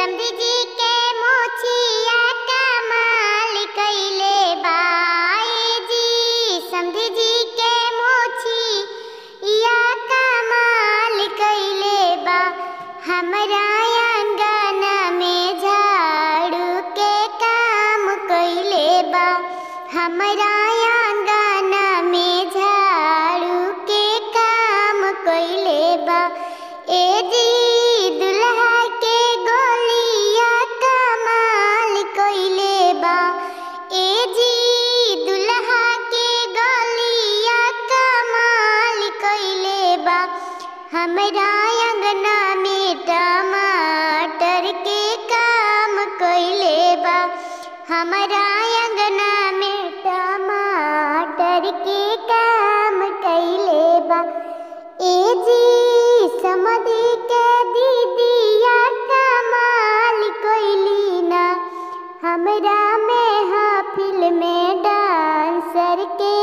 समधी जी के मोछिया कमाल कइले बा। ए जी समधी जी के मोछिया कमाल कइले बा। हमरा आंगन में झाड़ू के काम कइले बा। हमरा आंगन में झाड़ू के काम कइले बा। ए जी दुल्हा के गोलिया कमाल कइले बा। ए जी दुल्हा के गोलिया कमाल कइले बा। हमरा अंगना में टमाटर के काम कइले बा। हमरा अंगना में टमाटर के काम कइले बा। ए जी समधी के दीदिया कमाल कइली ना। हमरा महफिल में डांसर के